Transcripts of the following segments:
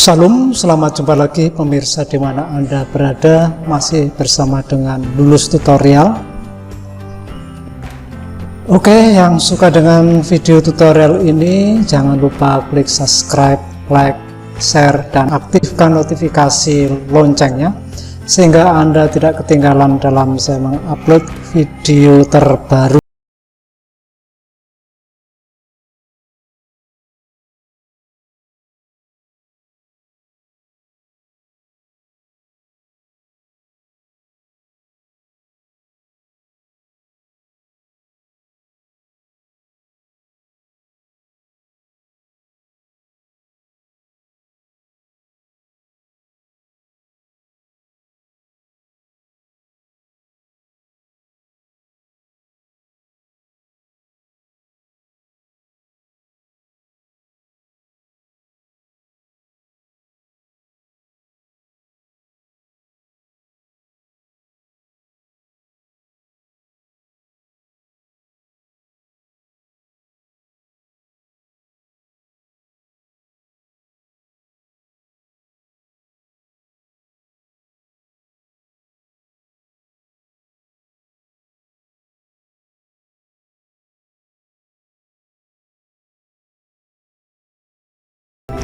Salam, selamat jumpa lagi pemirsa di mana Anda berada, masih bersama dengan Lulus Tutorial. Oke, yang suka dengan video tutorial ini jangan lupa klik subscribe, like, share, dan aktifkan notifikasi loncengnya sehingga Anda tidak ketinggalan dalam saya mengupload video terbaru.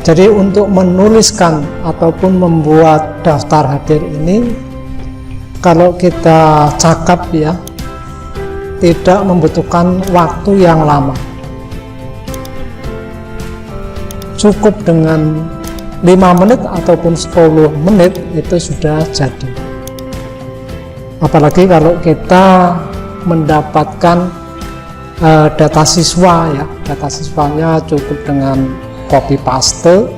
Jadi untuk menuliskan ataupun membuat daftar hadir ini, kalau kita cakap ya, tidak membutuhkan waktu yang lama. Cukup dengan 5 menit ataupun 10 menit itu sudah jadi. Apalagi kalau kita mendapatkan data siswa ya, data siswanya cukup dengan copy paste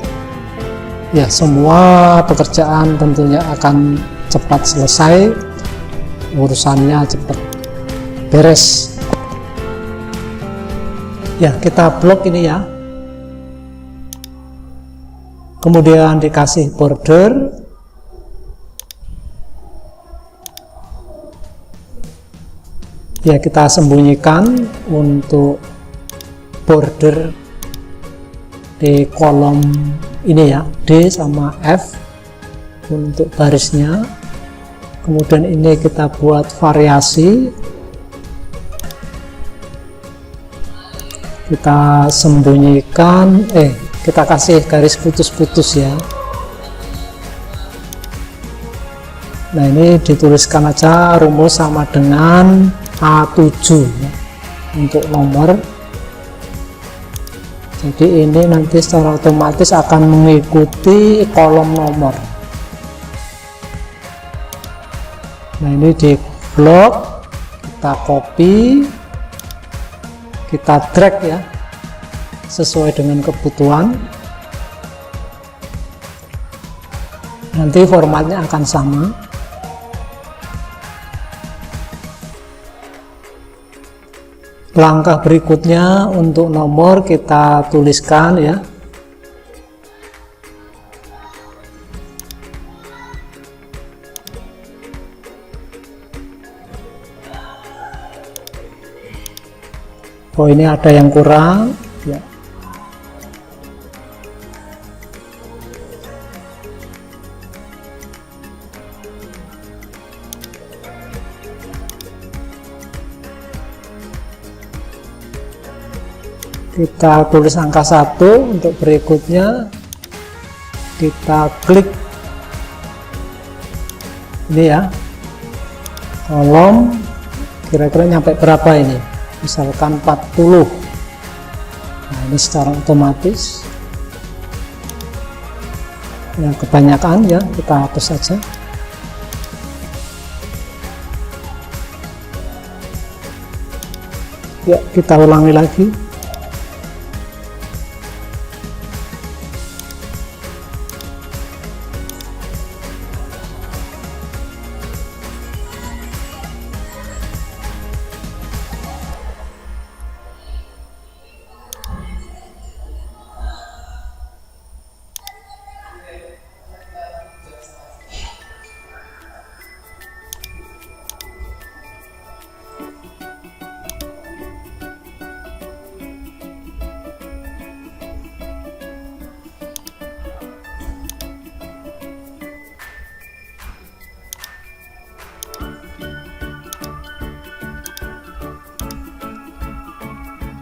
ya, semua pekerjaan tentunya akan cepat selesai, urusannya cepat beres ya. Kita blok ini ya, kemudian dikasih border, ya kita sembunyikan untuk border di kolom ini ya, D sama F untuk barisnya. Kemudian ini kita buat variasi, kita sembunyikan, kita kasih garis putus-putus ya. Nah ini dituliskan aja rumus sama dengan A7 ya, untuk nomor. Jadi ini nanti secara otomatis akan mengikuti kolom nomor. Nah ini di blok, kita copy, kita drag ya, sesuai dengan kebutuhan. Nanti formatnya akan sama. Langkah berikutnya untuk nomor kita tuliskan ya. Oh ini ada yang kurang ya. Kita tulis angka 1, untuk berikutnya kita klik ini ya, kolom kira-kira nyampe berapa ini, misalkan 40. Nah ini secara otomatis ya, kebanyakan ya kita hapus saja. Ya kita ulangi lagi.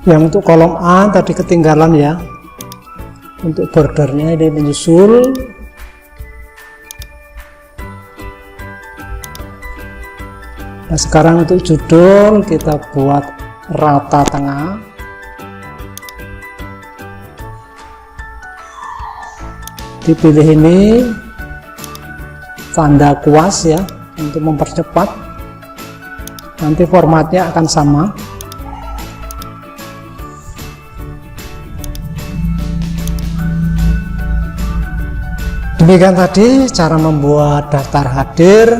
Yang untuk kolom A tadi ketinggalan ya, untuk bordernya ini menyusul. Nah sekarang untuk judul kita buat rata tengah. Dipilih ini tanda kuas ya untuk mempercepat, nanti formatnya akan sama. Demikian tadi cara membuat daftar hadir.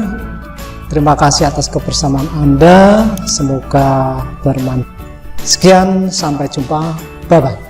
Terima kasih atas kebersamaan Anda, semoga bermanfaat. Sekian, sampai jumpa, bye bye.